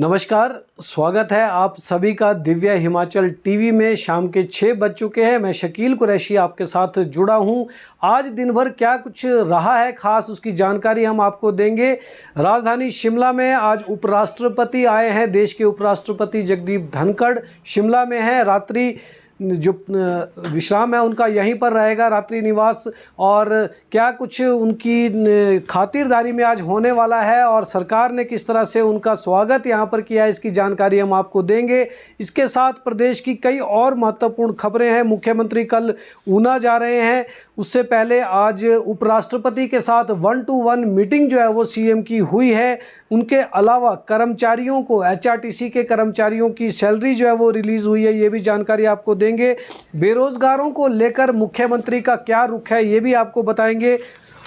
नमस्कार, स्वागत है आप सभी का दिव्य हिमाचल टीवी में। शाम के 6 बज चुके हैं। मैं शकील कुरैशी आपके साथ जुड़ा हूं। आज दिन भर क्या कुछ रहा है खास, उसकी जानकारी हम आपको देंगे। राजधानी शिमला में आज उपराष्ट्रपति आए हैं। देश के उपराष्ट्रपति जगदीप धनखड़ शिमला में हैं। रात्रि जो विश्राम है उनका यहीं पर रहेगा, रात्रि निवास। और क्या कुछ उनकी खातिरदारी में आज होने वाला है और सरकार ने किस तरह से उनका स्वागत यहां पर किया है, इसकी जानकारी हम आपको देंगे। इसके साथ प्रदेश की कई और महत्वपूर्ण खबरें हैं। मुख्यमंत्री कल ऊना जा रहे हैं। उससे पहले आज उपराष्ट्रपति के साथ 1-to-1 मीटिंग जो है वो सीएम की हुई है। उनके अलावा कर्मचारियों को, एचआरटीसी के कर्मचारियों की सैलरी जो है वो रिलीज़ हुई है, ये भी जानकारी आपको देंगे। बेरोजगारों को लेकर मुख्यमंत्री का क्या रुख है, ये भी आपको बताएंगे।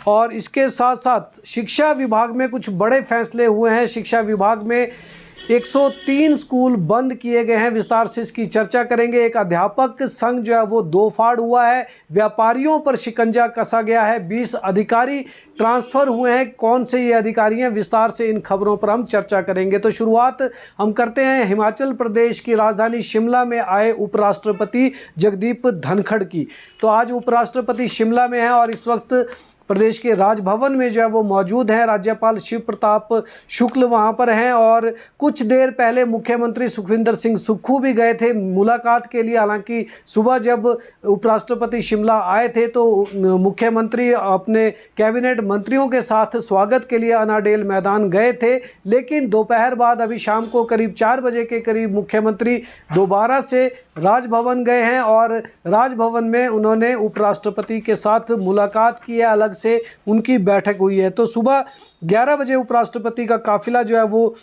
और इसके साथ साथ शिक्षा विभाग में कुछ बड़े फैसले हुए हैं। शिक्षा विभाग में 103 स्कूल बंद किए गए हैं। विस्तार से इसकी चर्चा करेंगे। एक अध्यापक संघ जो है वो दो फाड़ हुआ है। व्यापारियों पर शिकंजा कसा गया है। 20 अधिकारी ट्रांसफ़र हुए हैं। कौन से ये अधिकारी हैं, विस्तार से इन खबरों पर हम चर्चा करेंगे। तो शुरुआत हम करते हैं हिमाचल प्रदेश की राजधानी शिमला में आए उपराष्ट्रपति जगदीप धनखड़ की। तो आज उपराष्ट्रपति शिमला में हैं और इस वक्त प्रदेश के राजभवन में जो है वो मौजूद हैं। राज्यपाल शिव प्रताप शुक्ल वहाँ पर हैं और कुछ देर पहले मुख्यमंत्री सुखविंदर सिंह सुक्खू भी गए थे मुलाकात के लिए। हालांकि सुबह जब उपराष्ट्रपति शिमला आए थे तो मुख्यमंत्री अपने कैबिनेट मंत्रियों के साथ स्वागत के लिए अनाडेल मैदान गए थे, लेकिन दोपहर बाद अभी शाम को करीब 4 बजे के करीब मुख्यमंत्री दोबारा से राजभवन गए हैं और राजभवन में उन्होंने उपराष्ट्रपति के साथ मुलाकात की है। अलग से उनकी बैठक हुई है। तो सुबह 11 बजे उपराष्ट्रपति का काफिला जो है वो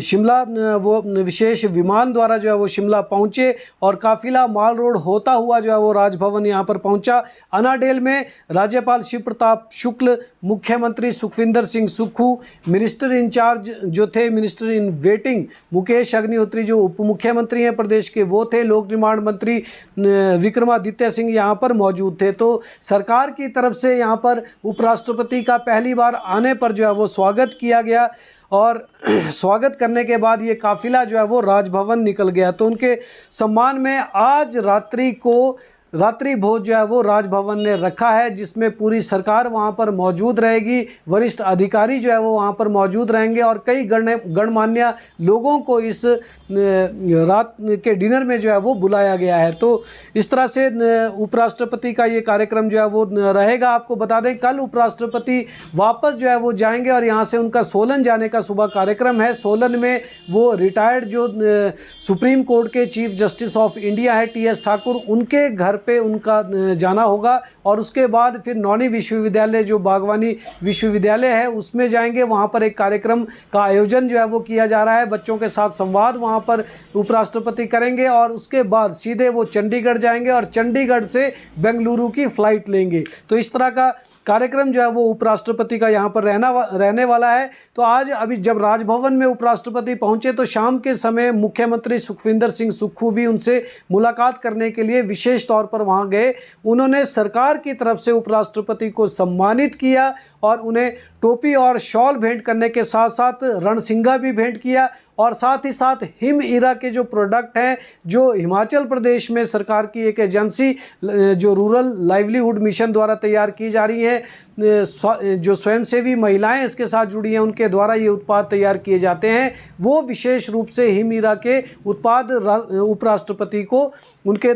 शिमला, वो विशेष विमान द्वारा जो है वो शिमला पहुंचे और काफिला माल रोड होता हुआ जो है वो राजभवन यहां पर पहुंचा। अनाडेल में राज्यपाल शिव प्रताप शुक्ल, मुख्यमंत्री सुखविंदर सिंह सुक्खू, मिनिस्टर इंचार्ज जो थे, minister in waiting Mukesh Agnihotri जो उप मुख्यमंत्री हैं प्रदेश के, वो थे। लोक निर्माण मंत्री विक्रमादित्य सिंह यहाँ पर मौजूद थे। तो सरकार की तरफ से यहाँ पर उपराष्ट्रपति का पहली बार आने पर जो है वो स्वागत किया गया और स्वागत करने के बाद ये काफिला जो है वो राजभवन निकल गया। तो उनके सम्मान में आज रात्रि भोज जो है वो राजभवन ने रखा है, जिसमें पूरी सरकार वहाँ पर मौजूद रहेगी। वरिष्ठ अधिकारी जो है वो वहाँ पर मौजूद रहेंगे और कई गणमान्य लोगों को इस रात के डिनर में जो है वो बुलाया गया है। तो इस तरह से उपराष्ट्रपति का ये कार्यक्रम जो है वो रहेगा। आपको बता दें कल उपराष्ट्रपति वापस जो है वो जाएंगे और यहाँ से उनका सोलन जाने का सुबह कार्यक्रम है। सोलन में वो रिटायर्ड जो सुप्रीम कोर्ट के चीफ जस्टिस ऑफ इंडिया है TS ठाकुर, उनके घर पे उनका जाना होगा और उसके बाद फिर नौनी विश्वविद्यालय जो बागवानी विश्वविद्यालय है उसमें जाएंगे। वहाँ पर एक कार्यक्रम का आयोजन जो है वो किया जा रहा है। बच्चों के साथ संवाद वहाँ पर उपराष्ट्रपति करेंगे और उसके बाद सीधे वो चंडीगढ़ जाएंगे और चंडीगढ़ से बेंगलुरु की फ़्लाइट लेंगे। तो इस तरह का कार्यक्रम जो है वो उपराष्ट्रपति का यहाँ पर रहने वाला है। तो आज अभी जब राजभवन में उपराष्ट्रपति पहुँचे तो शाम के समय मुख्यमंत्री सुखविंदर सिंह सुक्खू भी उनसे मुलाकात करने के लिए विशेष तौर पर वहाँ गए। उन्होंने सरकार की तरफ से उपराष्ट्रपति को सम्मानित किया और उन्हें टोपी और शॉल भेंट करने के साथ साथ रणसिंगा भी भेंट किया और साथ ही साथ हिम इरा के जो प्रोडक्ट हैं, जो हिमाचल प्रदेश में सरकार की एक एजेंसी जो रूरल लाइवलीहुड मिशन द्वारा तैयार की जा रही है, जो स्वयंसेवी महिलाएं इसके साथ जुड़ी हैं, उनके द्वारा ये उत्पाद तैयार किए जाते हैं। वो विशेष रूप से हिम इरा के उत्पाद उपराष्ट्रपति को उनके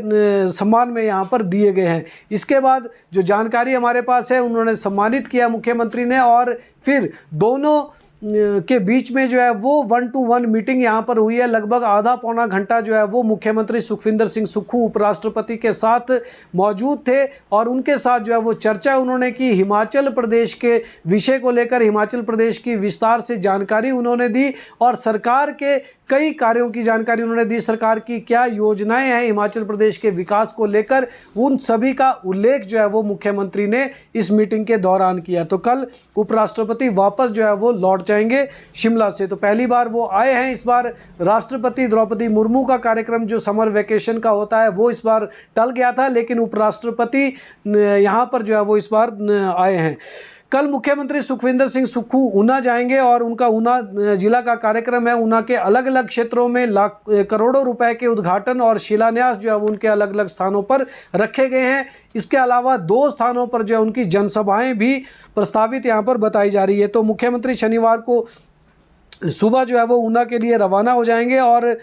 सम्मान में यहाँ पर दिए गए हैं। इसके बाद जो जानकारी हमारे पास है, उन्होंने सम्मानित किया मुख्यमंत्री ने और फिर दोनों के बीच में जो है वो 1-to-1 मीटिंग यहाँ पर हुई है। लगभग आधा पौना घंटा जो है वो मुख्यमंत्री सुखविंदर सिंह सुक्खू उपराष्ट्रपति के साथ मौजूद थे और उनके साथ जो है वो चर्चा उन्होंने की। हिमाचल प्रदेश के विषय को लेकर हिमाचल प्रदेश की विस्तार से जानकारी उन्होंने दी और सरकार के कई कार्यों की जानकारी उन्होंने दी। सरकार की क्या योजनाएं हैं हिमाचल प्रदेश के विकास को लेकर, उन सभी का उल्लेख जो है वो मुख्यमंत्री ने इस मीटिंग के दौरान किया। तो कल उपराष्ट्रपति वापस जो है वो लौट जाएंगे शिमला से। तो पहली बार वो आए हैं। इस बार राष्ट्रपति द्रौपदी मुर्मू का कार्यक्रम जो समर वेकेशन का होता है वो इस बार टल गया था, लेकिन उपराष्ट्रपति यहाँ पर जो है वो इस बार आए हैं। कल मुख्यमंत्री सुखविंदर सिंह सुक्खू ऊना जाएंगे और उनका ऊना जिला का कार्यक्रम है। ऊना के अलग अलग क्षेत्रों में करोड़ों रुपए के उद्घाटन और शिलान्यास जो है उनके अलग अलग स्थानों पर रखे गए हैं। इसके अलावा 2 स्थानों पर जो है उनकी जनसभाएं भी प्रस्तावित यहाँ पर बताई जा रही है। तो मुख्यमंत्री शनिवार को सुबह जो है वो ऊना के लिए रवाना हो जाएंगे और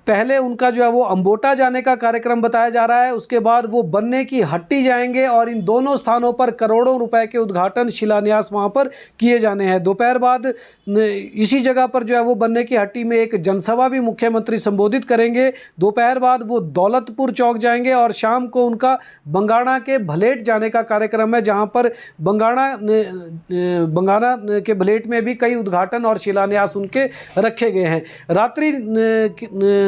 पहले उनका जो है वो अंबोटा जाने का कार्यक्रम बताया जा रहा है। उसके बाद वो बन्ने की हट्टी जाएंगे और इन दोनों स्थानों पर करोड़ों रुपए के उद्घाटन शिलान्यास वहां पर किए जाने हैं। दोपहर बाद इसी जगह पर जो है वो बन्ने की हट्टी में एक जनसभा भी मुख्यमंत्री संबोधित करेंगे। दोपहर बाद वो दौलतपुर चौक जाएंगे और शाम को उनका बंगाणा के भलेट जाने का कार्यक्रम है, जहाँ पर बंगाणा के भलेट में भी कई उद्घाटन और शिलान्यास उनके रखे गए हैं। रात्रि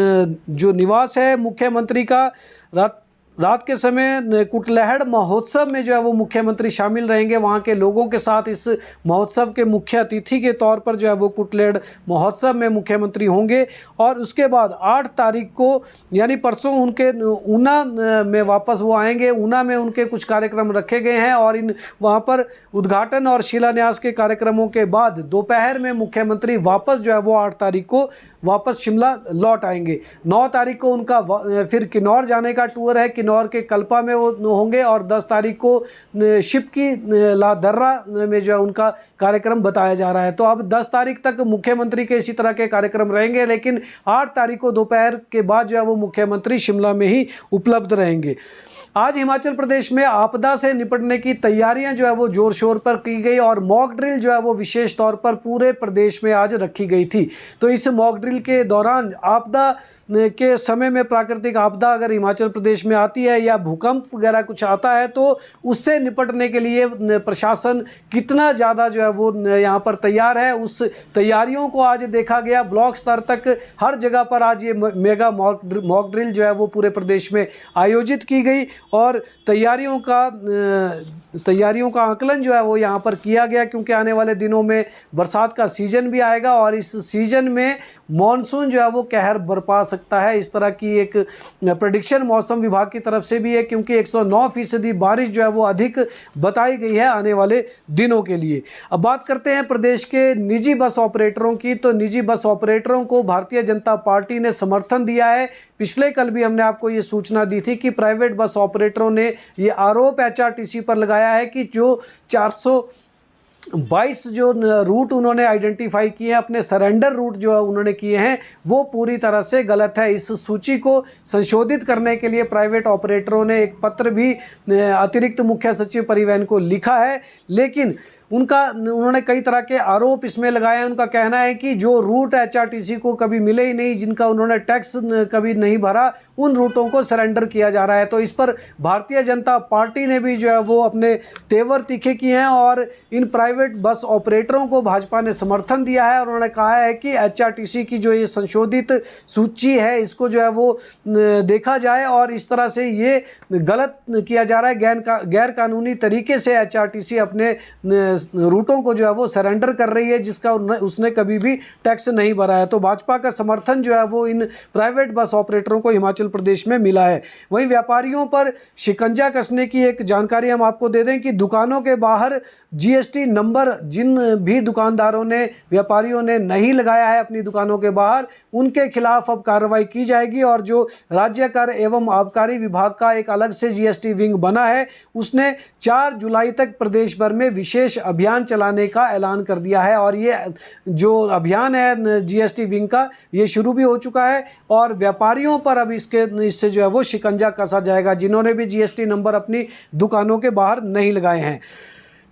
जो निवास है मुख्यमंत्री का, रात के समय कुटलहड़ महोत्सव में जो है वो मुख्यमंत्री शामिल रहेंगे। वहाँ के लोगों के साथ इस महोत्सव के मुख्य अतिथि के तौर पर जो है वो कुटलहड़ महोत्सव में मुख्यमंत्री होंगे। और उसके बाद 8 तारीख को यानी परसों उनके ऊना में वापस वो आएंगे। ऊना में उनके कुछ कार्यक्रम रखे गए हैं और वहाँ पर उद्घाटन और शिलान्यास के कार्यक्रमों के बाद दोपहर में मुख्यमंत्री वापस जो है वो 8 तारीख को वापस शिमला लौट आएंगे। 9 तारीख को उनका फिर किन्नौर जाने का टूर है। किन्नौर के कल्पा में वो होंगे और 10 तारीख को शिपकी लादर्रा में जो है उनका कार्यक्रम बताया जा रहा है। तो अब 10 तारीख तक मुख्यमंत्री के इसी तरह के कार्यक्रम रहेंगे, लेकिन 8 तारीख को दोपहर के बाद जो है वो मुख्यमंत्री शिमला में ही उपलब्ध रहेंगे। आज हिमाचल प्रदेश में आपदा से निपटने की तैयारियां जो है वो जोर शोर पर की गई और मॉक ड्रिल जो है वो विशेष तौर पर पूरे प्रदेश में आज रखी गई थी। तो इस मॉक ड्रिल के दौरान आपदा के समय में प्राकृतिक आपदा अगर हिमाचल प्रदेश में आती है या भूकंप वगैरह कुछ आता है तो उससे निपटने के लिए प्रशासन कितना ज़्यादा जो है वो यहाँ पर तैयार है, उस तैयारियों को आज देखा गया। ब्लॉक स्तर तक हर जगह पर आज ये मेगा मॉक ड्रिल जो है वो पूरे प्रदेश में आयोजित की गई और तैयारियों का आकलन जो है वो यहाँ पर किया गया, क्योंकि आने वाले दिनों में बरसात का सीजन भी आएगा और इस सीजन में मॉनसून जो है वो कहर बरपा सकता है। इस तरह की एक प्रेडिक्शन मौसम विभाग की तरफ से भी है, क्योंकि 109% बारिश जो है वो अधिक बताई गई है आने वाले दिनों के लिए। अब बात करते हैं प्रदेश के निजी बस ऑपरेटरों की। तो निजी बस ऑपरेटरों को भारतीय जनता पार्टी ने समर्थन दिया है। पिछले कल भी हमने आपको ये सूचना दी थी कि प्राइवेट बस ऑपरेटरों ने ये आरोप एचआरटीसी पर लगाया है कि जो 422 जो रूट उन्होंने आइडेंटिफाई किए हैं, अपने सरेंडर रूट जो उन्होंने किए हैं, वो पूरी तरह से गलत है। इस सूची को संशोधित करने के लिए प्राइवेट ऑपरेटरों ने एक पत्र भी अतिरिक्त मुख्य सचिव परिवहन को लिखा है, लेकिन उन्होंने कई तरह के आरोप इसमें लगाए हैं। उनका कहना है कि जो रूट एचआरटीसी को कभी मिले ही नहीं, जिनका उन्होंने टैक्स कभी नहीं भरा, उन रूटों को सरेंडर किया जा रहा है। तो इस पर भारतीय जनता पार्टी ने भी जो है वो अपने तेवर तीखे किए हैं और इन प्राइवेट बस ऑपरेटरों को भाजपा ने समर्थन दिया है और उन्होंने कहा है कि एचआरटीसी की जो ये संशोधित सूची है इसको जो है वो देखा जाए और इस तरह से ये गलत किया जा रहा है। गैर कानूनी तरीके से एचआरटीसी अपने रूटों को जो है वो सरेंडर कर रही है, जिसका उसने कभी भी टैक्स नहीं भरा है। तो भाजपा का समर्थन जो है वो इन प्राइवेट बस ऑपरेटरों को हिमाचल प्रदेश में मिला है। वहीं व्यापारियों पर शिकंजा कसने की एक जानकारी हम आपको दे दें कि दुकानों के बाहर जीएसटी नंबर जिन भी दुकानदारों ने, व्यापारियों ने नहीं लगाया है अपनी दुकानों के बाहर, उनके खिलाफ अब कार्रवाई की जाएगी। और जो राज्य कर एवं आबकारी विभाग का एक अलग से जीएसटी विंग बना है, उसने 4 जुलाई तक प्रदेश भर में विशेष अभियान चलाने का ऐलान कर दिया है और ये जो अभियान है जीएसटी विंग का, ये शुरू भी हो चुका है और व्यापारियों पर अब इससे जो है वो शिकंजा कसा जाएगा जिन्होंने भी जीएसटी नंबर अपनी दुकानों के बाहर नहीं लगाए हैं।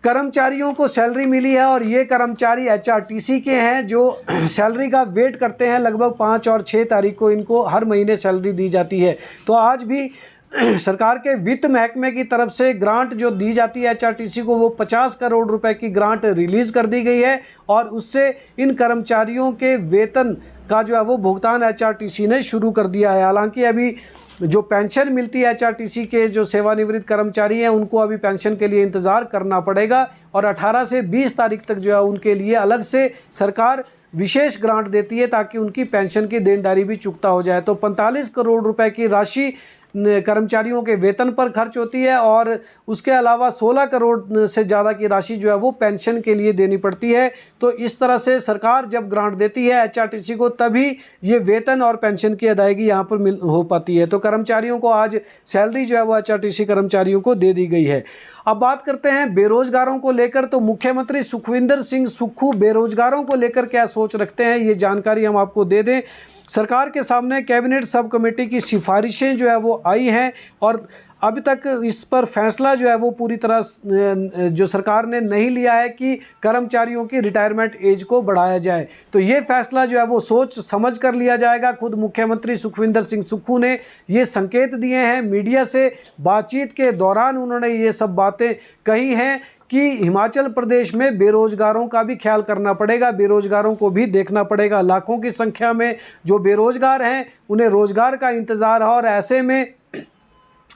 कर्मचारियों को सैलरी मिली है और ये कर्मचारी एचआरटीसी के हैं जो सैलरी का वेट करते हैं। लगभग 5 और 6 तारीख को इनको हर महीने सैलरी दी जाती है। तो आज भी सरकार के वित्त महकमे की तरफ से ग्रांट जो दी जाती है एचआरटीसी को, वो 50 करोड़ रुपए की ग्रांट रिलीज़ कर दी गई है और उससे इन कर्मचारियों के वेतन का जो है वो भुगतान एचआरटीसी ने शुरू कर दिया है। हालांकि अभी जो पेंशन मिलती है एचआरटीसी के जो सेवानिवृत्त कर्मचारी हैं, उनको अभी पेंशन के लिए इंतज़ार करना पड़ेगा और 18 से 20 तारीख तक जो है उनके लिए अलग से सरकार विशेष ग्रांट देती है ताकि उनकी पेंशन की देनदारी भी चुकता हो जाए। तो 45 करोड़ रुपए की राशि कर्मचारियों के वेतन पर खर्च होती है और उसके अलावा 16 करोड़ से ज़्यादा की राशि जो है वो पेंशन के लिए देनी पड़ती है। तो इस तरह से सरकार जब ग्रांट देती है एचआरटीसी को तभी ये वेतन और पेंशन की अदायगी यहाँ पर हो पाती है। तो कर्मचारियों को आज सैलरी जो है वो एचआरटीसी कर्मचारियों को दे दी गई है। अब बात करते हैं बेरोजगारों को लेकर। तो मुख्यमंत्री सुखविंदर सिंह सुक्खू बेरोजगारों को लेकर क्या सोच रखते हैं, ये जानकारी हम आपको दे दें। सरकार के सामने कैबिनेट सब कमेटी की सिफारिशें जो है वो आई हैं और अभी तक इस पर फैसला जो है वो पूरी तरह जो सरकार ने नहीं लिया है कि कर्मचारियों की रिटायरमेंट एज को बढ़ाया जाए। तो ये फैसला जो है वो सोच समझ कर लिया जाएगा। खुद मुख्यमंत्री सुखविंदर सिंह सुक्खू ने ये संकेत दिए हैं। मीडिया से बातचीत के दौरान उन्होंने ये सब बातें कही हैं कि हिमाचल प्रदेश में बेरोजगारों का भी ख्याल करना पड़ेगा, बेरोजगारों को भी देखना पड़ेगा। लाखों की संख्या में जो बेरोजगार हैं उन्हें रोजगार का इंतज़ार है और ऐसे में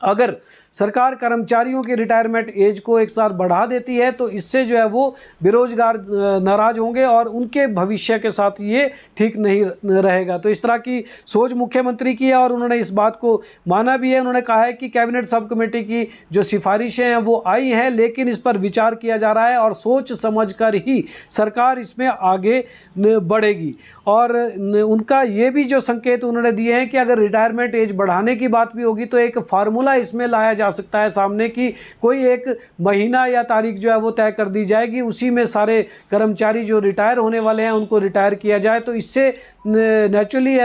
अगर सरकार कर्मचारियों की रिटायरमेंट एज को एक साथ बढ़ा देती है तो इससे जो है वो बेरोजगार नाराज़ होंगे और उनके भविष्य के साथ ये ठीक नहीं रहेगा। तो इस तरह की सोच मुख्यमंत्री की है और उन्होंने इस बात को माना भी है। उन्होंने कहा है कि कैबिनेट सब कमेटी की जो सिफारिशें हैं वो आई हैं, लेकिन इस पर विचार किया जा रहा है और सोच समझ कर ही सरकार इसमें आगे बढ़ेगी। और उनका ये भी जो संकेत उन्होंने दिए हैं कि अगर रिटायरमेंट एज बढ़ाने की बात भी होगी तो एक फार्मूला इसमें लाया जा सकता है सामने की कोई एक महीना या तारीख जो है वो तय कर दी जाएगी, उसी में सारे कर्मचारी जो रिटायर होने वाले हैं उनको रिटायर किया जाए। तो इससे नेचुरली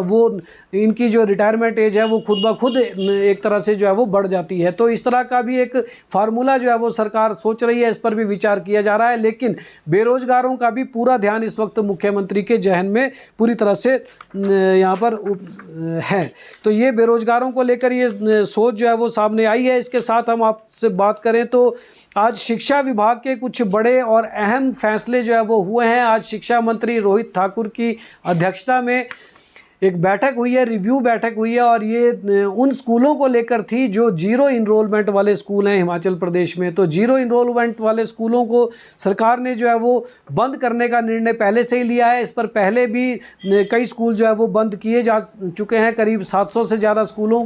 वो इनकी जो रिटायरमेंट एज है वो खुद ब खुद एक तरह से जो है वो बढ़ जाती है। तो इस तरह का भी एक फार्मूला जो है वो सरकार सोच रही है, इस पर भी विचार किया जा रहा है। लेकिन बेरोजगारों का भी पूरा ध्यान इस वक्त मुख्यमंत्री के जहन में पूरी तरह से यहाँ पर है। तो ये बेरोजगारों को लेकर ये सोच जो है वो सामने आई है। इसके साथ हम आपसे बात करें तो आज शिक्षा विभाग के कुछ बड़े और अहम फैसले जो है वो हुए हैं। आज शिक्षा मंत्री रोहित ठाकुर की अध्यक्षता में एक बैठक हुई है, रिव्यू बैठक हुई है और ये उन स्कूलों को लेकर थी जो जीरो इनरोलमेंट वाले स्कूल हैं हिमाचल प्रदेश में। तो जीरो इनरोलमेंट वाले स्कूलों को सरकार ने जो है वो बंद करने का निर्णय पहले से ही लिया है। इस पर पहले भी कई स्कूल जो है वो बंद किए जा चुके हैं। करीब 700 से ज़्यादा स्कूलों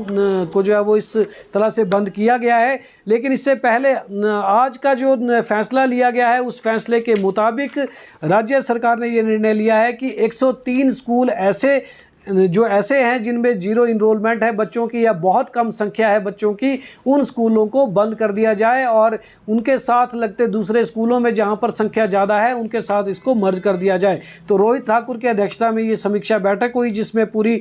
को जो है वो इस तरह से बंद किया गया है। लेकिन इससे पहले आज का जो फैसला लिया गया है उस फैसले के मुताबिक राज्य सरकार ने ये निर्णय लिया है कि 103 स्कूल ऐसे हैं जिनमें जीरो इनरोलमेंट है बच्चों की या बहुत कम संख्या है बच्चों की, उन स्कूलों को बंद कर दिया जाए और उनके साथ लगते दूसरे स्कूलों में जहां पर संख्या ज़्यादा है उनके साथ इसको मर्ज कर दिया जाए। तो रोहित ठाकुर की अध्यक्षता में ये समीक्षा बैठक हुई जिसमें पूरी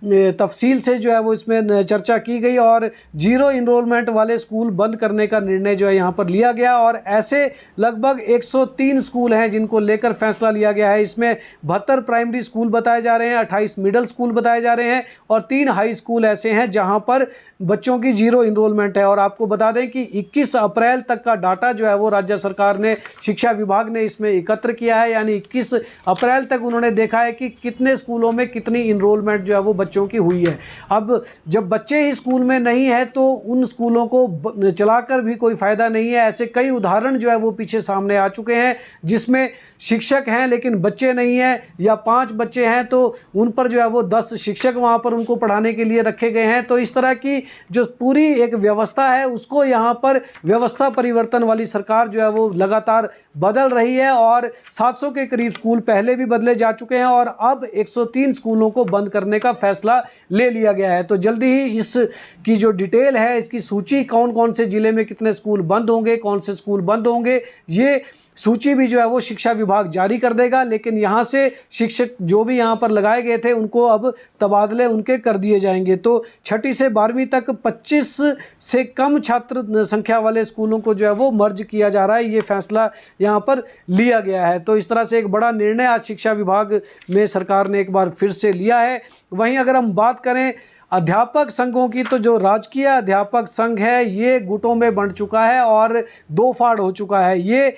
तफसील से जो है वो इसमें चर्चा की गई और जीरो इनरोलमेंट वाले स्कूल बंद करने का निर्णय जो है यहाँ पर लिया गया। और ऐसे लगभग 103 स्कूल हैं जिनको लेकर फैसला लिया गया है। इसमें 72 प्राइमरी स्कूल बताए जा रहे हैं, 28 मिडिल स्कूल बताए जा रहे हैं और 3 हाई स्कूल ऐसे हैं जहां पर बच्चों की जीरो इनरोलमेंट है। और आपको बता दें कि 21 अप्रैल तक का डाटा जो है वो राज्य सरकार ने, शिक्षा विभाग ने इसमें एकत्र किया है। यानी 21 अप्रैल तक उन्होंने देखा है कि कितने स्कूलों में कितनी इनरोलमेंट जो है वो बच्चों की हुई है। अब जब बच्चे ही स्कूल में नहीं है तो उन स्कूलों को चलाकर भी कोई फ़ायदा नहीं है। ऐसे कई उदाहरण जो है वो पीछे सामने आ चुके हैं जिसमें शिक्षक हैं लेकिन बच्चे नहीं हैं, या 5 बच्चे हैं तो उन पर जो है वो 10 शिक्षक वहाँ पर उनको पढ़ाने के लिए रखे गए हैं। तो इस तरह की जो पूरी एक व्यवस्था है उसको यहाँ पर व्यवस्था परिवर्तन वाली सरकार जो है वो लगातार बदल रही है और 700 के करीब स्कूल पहले भी बदले जा चुके हैं और अब 103 स्कूलों को बंद करने का फैसला ले लिया गया है। तो जल्दी ही इसकी जो डिटेल है, इसकी सूची, कौन कौन से ज़िले में कितने स्कूल बंद होंगे, कौन से स्कूल बंद होंगे, ये सूची भी जो है वो शिक्षा विभाग जारी कर देगा। लेकिन यहाँ से शिक्षक जो भी यहाँ पर लगाए गए थे उनको अब तबादले उनके कर दिए जाएंगे। तो 6ठी से 12वीं तक 25 से कम छात्र संख्या वाले स्कूलों को जो है वो मर्ज किया जा रहा है। ये फैसला यहाँ पर लिया गया है। तो इस तरह से एक बड़ा निर्णय आज शिक्षा विभाग में सरकार ने एक बार फिर से लिया है। वहीं अगर हम बात करें अध्यापक संघों की, तो जो राजकीय अध्यापक संघ है ये गुटों में बंट चुका है और 2 फाड़ हो चुका है। ये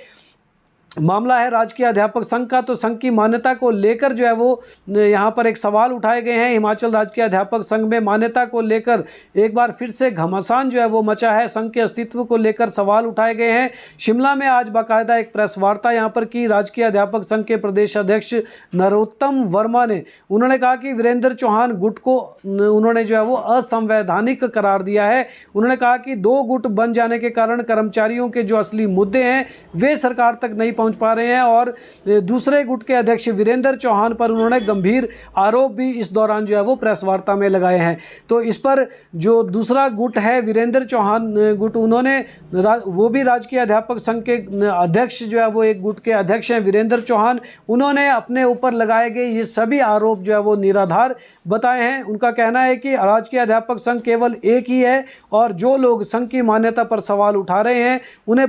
मामला है राजकीय अध्यापक संघ का। तो संघ की मान्यता को लेकर जो है वो यहाँ पर एक सवाल उठाए गए हैं। हिमाचल राजकीय अध्यापक संघ में मान्यता को लेकर एक बार फिर से घमासान जो है वो मचा है। संघ के अस्तित्व को लेकर सवाल उठाए गए हैं। शिमला में आज बाकायदा एक प्रेस वार्ता यहाँ पर की राजकीय अध्यापक संघ के प्रदेश अध्यक्ष नरोत्तम वर्मा ने। उन्होंने कहा कि वीरेंद्र चौहान गुट को उन्होंने जो है वो असंवैधानिक करार दिया है। उन्होंने कहा कि 2 गुट बन जाने के कारण कर्मचारियों के जो असली मुद्दे हैं वे सरकार तक नहीं पहुंच पा रहे हैं और दूसरे गुट के अध्यक्ष वीरेंद्र चौहान पर उन्होंने गंभीर आरोप भी इस दौरान जो है वो प्रेस वार्ता में लगाए हैं। तो इस पर जो दूसरा गुट है वीरेंद्र चौहान गुट, उन्होंने वो भी राजकीय अध्यापक संघ के अध्यक्ष जो है वो एक गुट के अध्यक्ष हैं वीरेंद्र चौहान। उन्होंने अपने ऊपर लगाए गए ये सभी आरोप जो है वो निराधार बताए हैं। उनका कहना है कि राजकीय अध्यापक संघ केवल एक ही है और जो लोग संघ की मान्यता पर सवाल उठा रहे हैं उन्हें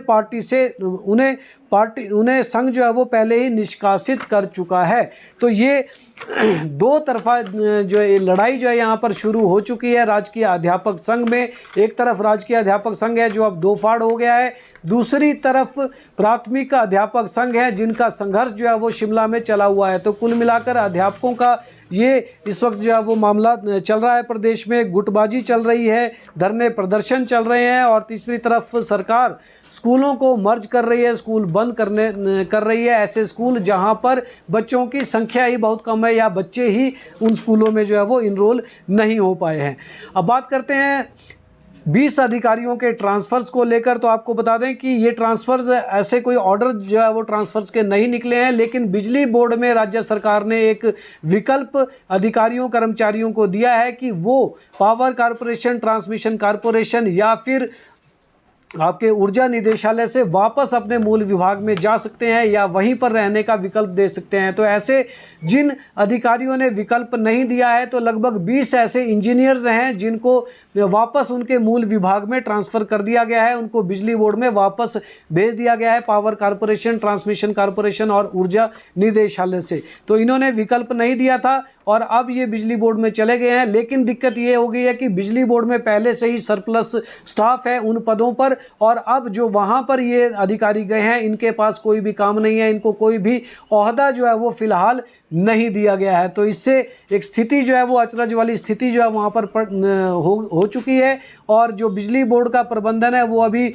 संघ जो है वो पहले ही निष्कासित कर चुका है। तो ये 2 तरफा जो है लड़ाई जो है यहाँ पर शुरू हो चुकी है राजकीय अध्यापक संघ में। एक तरफ राजकीय अध्यापक संघ है जो अब 2 फाड़ हो गया है, दूसरी तरफ प्राथमिक अध्यापक संघ है जिनका संघर्ष जो है वो शिमला में चला हुआ है। तो कुल मिलाकर अध्यापकों का ये इस वक्त जो है वो मामला चल रहा है। प्रदेश में गुटबाजी चल रही है, धरने प्रदर्शन चल रहे हैं और तीसरी तरफ सरकार स्कूलों को मर्ज कर रही है, स्कूल बंद कर रही है। ऐसे स्कूल जहां पर बच्चों की संख्या ही बहुत कम है या बच्चे ही उन स्कूलों में जो है वो इनरोल नहीं हो पाए हैं। अब बात करते हैं 20 अधिकारियों के ट्रांसफ़र्स को लेकर। तो आपको बता दें कि ये ट्रांसफ़र्स ऐसे कोई ऑर्डर जो है वो ट्रांसफ़र्स के नहीं निकले हैं, लेकिन बिजली बोर्ड में राज्य सरकार ने एक विकल्प अधिकारियों कर्मचारियों को दिया है कि वो पावर कारपोरेशन, ट्रांसमिशन कारपोरेशन या फिर आपके ऊर्जा निदेशालय से वापस अपने मूल विभाग में जा सकते हैं या वहीं पर रहने का विकल्प दे सकते हैं। तो ऐसे जिन अधिकारियों ने विकल्प नहीं दिया है तो लगभग 20 ऐसे इंजीनियर्स हैं जिनको वापस उनके मूल विभाग में ट्रांसफ़र कर दिया गया है, उनको बिजली बोर्ड में वापस भेज दिया गया है, पावर कारपोरेशन, ट्रांसमिशन कारपोरेशन और ऊर्जा निदेशालय से। तो इन्होंने विकल्प नहीं दिया था और अब ये बिजली बोर्ड में चले गए हैं। लेकिन दिक्कत ये हो गई है कि बिजली बोर्ड में पहले से ही सरप्लस स्टाफ है उन पदों पर और अब जो वहाँ पर ये अधिकारी गए हैं इनके पास कोई भी काम नहीं है, इनको कोई भी ओहदा जो है वो फिलहाल नहीं दिया गया है। तो इससे एक स्थिति जो है वो अचरज वाली स्थिति जो है वहाँ पर हो चुकी है और जो बिजली बोर्ड का प्रबंधन है वो अभी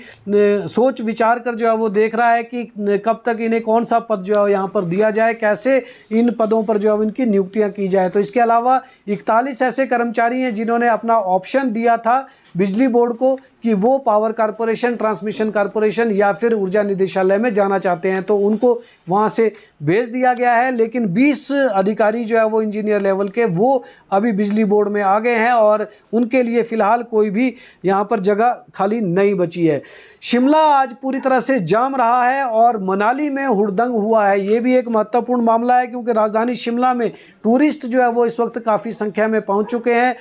सोच विचार कर जो है वो देख रहा है कि कब तक इन्हें कौन सा पद जो है यहाँ पर दिया जाए, कैसे इन पदों पर जो है इनकी नियुक्तियाँ की जाए। तो इसके अलावा 41 ऐसे कर्मचारी हैं जिन्होंने अपना ऑप्शन दिया था बिजली बोर्ड को कि वो पावर कारपोरेशन, ट्रांसमिशन कारपोरेशन या फिर ऊर्जा निदेशालय में जाना चाहते हैं, तो उनको वहाँ से भेज दिया गया है। लेकिन 20 अधिकारी जो है वो इंजीनियर लेवल के वो अभी बिजली बोर्ड में आ गए हैं और उनके लिए फ़िलहाल कोई भी यहाँ पर जगह खाली नहीं बची है। शिमला आज पूरी तरह से जाम रहा है और मनाली में हुड़दंग हुआ है। ये भी एक महत्वपूर्ण मामला है क्योंकि राजधानी शिमला में टूरिस्ट जो है वो इस वक्त काफ़ी संख्या में पहुंच चुके हैं।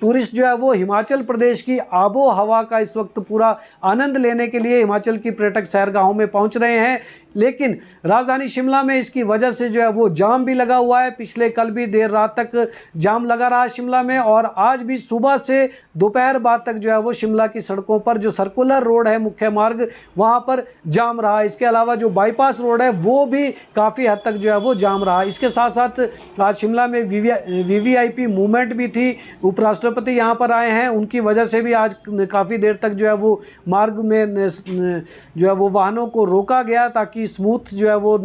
टूरिस्ट जो है वो हिमाचल प्रदेश की आबो हवा का इस वक्त पूरा आनंद लेने के लिए हिमाचल की पर्यटक सैरगाहों में पहुंच रहे हैं। लेकिन राजधानी शिमला में इसकी वजह से जो है वो जाम भी लगा हुआ है। पिछले कल भी देर रात तक जाम लगा रहा शिमला में और आज भी सुबह से दोपहर बाद तक जो है वो शिमला की सड़कों पर जो सर्कुलर रोड है, मुख्य मार्ग, वहाँ पर जाम रहा। इसके अलावा जो बाईपास रोड है वो भी काफ़ी हद तक जो है वो जाम रहा। इसके साथ साथ आज शिमला में वीवीआईपी मूवमेंट भी थी। उपराष्ट्रपति यहाँ पर आए हैं, उनकी वजह से भी आज काफ़ी देर तक जो है वो मार्ग में जो है वो वाहनों को रोका गया ताकि स्मूथ जो है वो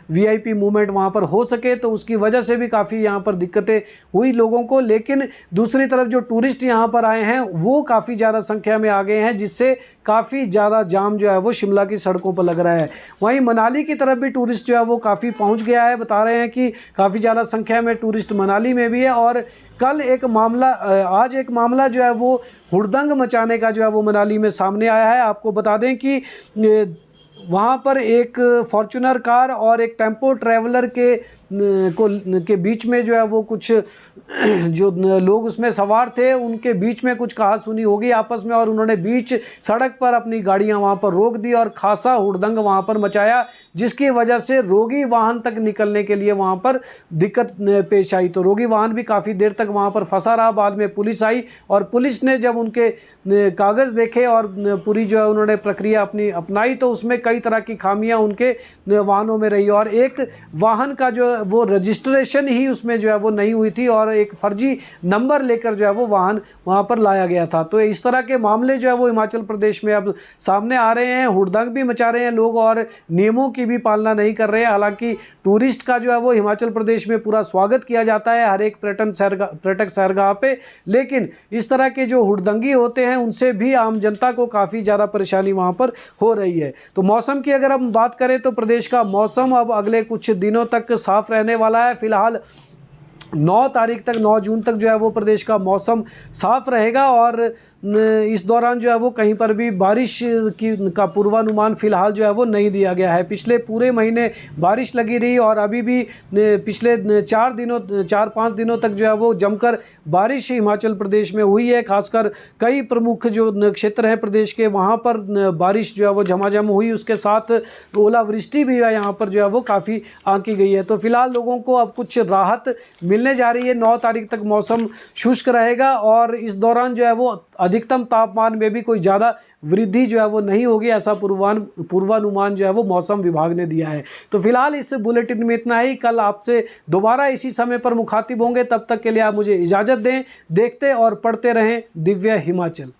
वीआईपी मूवमेंट वहाँ पर हो सके। तो उसकी वजह से भी काफ़ी यहाँ पर दिक्कतें हुई लोगों को। लेकिन दूसरी तरफ जो टूरिस्ट यहाँ पर आए हैं वो काफ़ी ज़्यादा संख्या में आ गए हैं, जिससे काफ़ी ज़्यादा जाम जो है वो शिमला की सड़कों पर लग रहा है। वहीं मनाली की तरफ भी टूरिस्ट जो है वो काफ़ी पहुँच गया है। बता रहे हैं कि काफ़ी ज़्यादा संख्या में टूरिस्ट मनाली में भी है और कल एक मामला, आज एक मामला जो है वो हुड़दंग मचाने का जो है वो मनाली में सामने आया है। आपको बता दें कि वहाँ पर एक फॉर्च्यूनर कार और एक टेम्पो ट्रैवलर के बीच में जो है वो कुछ जो लोग उसमें सवार थे उनके बीच में कुछ कहासुनी हो गई आपस में और उन्होंने बीच सड़क पर अपनी गाड़ियाँ वहाँ पर रोक दी और खासा हुड़दंग वहाँ पर मचाया, जिसकी वजह से रोगी वाहन तक निकलने के लिए वहाँ पर दिक्कत पेश आई। तो रोगी वाहन भी काफ़ी देर तक वहाँ पर फंसा रहा। बाद में पुलिस आई और पुलिस ने जब उनके कागज़ देखे और पूरी जो है उन्होंने प्रक्रिया अपनी अपनाई तो उसमें कई तरह की खामियां उनके वाहनों में रही और एक वाहन का जो वो रजिस्ट्रेशन ही उसमें जो है वो नहीं हुई थी और एक फर्जी नंबर लेकर जो है वो वाहन वहाँ पर लाया गया था। तो इस तरह के मामले जो है वो हिमाचल प्रदेश में अब सामने आ रहे हैं, हुड़दंग भी मचा रहे हैं लोग और नियमों की भी पालना नहीं कर रहे हैं। हालांकि टूरिस्ट का जो है वो हिमाचल प्रदेश में पूरा स्वागत किया जाता है हर एक पर्यटक सैरगाह पे, लेकिन इस तरह के जो हुड़दंगी होते हैं उनसे भी आम जनता को काफ़ी ज़्यादा परेशानी वहाँ पर हो रही है। तो मौसम की अगर हम बात करें तो प्रदेश का मौसम अब अगले कुछ दिनों तक साफ रहने वाला है। फिलहाल 9 तारीख तक 9 जून तक जो है वो प्रदेश का मौसम साफ रहेगा और इस दौरान जो है वो कहीं पर भी बारिश का पूर्वानुमान फिलहाल जो है वो नहीं दिया गया है। पिछले पूरे महीने बारिश लगी रही और अभी भी पिछले 4-5 दिनों तक जो है वो जमकर बारिश हिमाचल प्रदेश में हुई है। खासकर कई प्रमुख जो क्षेत्र हैं प्रदेश के वहाँ पर बारिश जो है वो झमाझम हुई, उसके साथ ओलावृष्टि भी है यहाँ पर जो है वो काफ़ी आंकी गई है। तो फिलहाल लोगों को अब कुछ राहत मिलने जा रही है। 9 तारीख तक मौसम शुष्क रहेगा और इस दौरान जो है वो अधिकतम तापमान में भी कोई ज़्यादा वृद्धि जो है वो नहीं होगी, ऐसा पूर्वानुमान जो है वो मौसम विभाग ने दिया है। तो फिलहाल इस बुलेटिन में इतना ही। कल आपसे दोबारा इसी समय पर मुखातिब होंगे, तब तक के लिए आप मुझे इजाज़त दें। देखते और पढ़ते रहें दिव्य हिमाचल।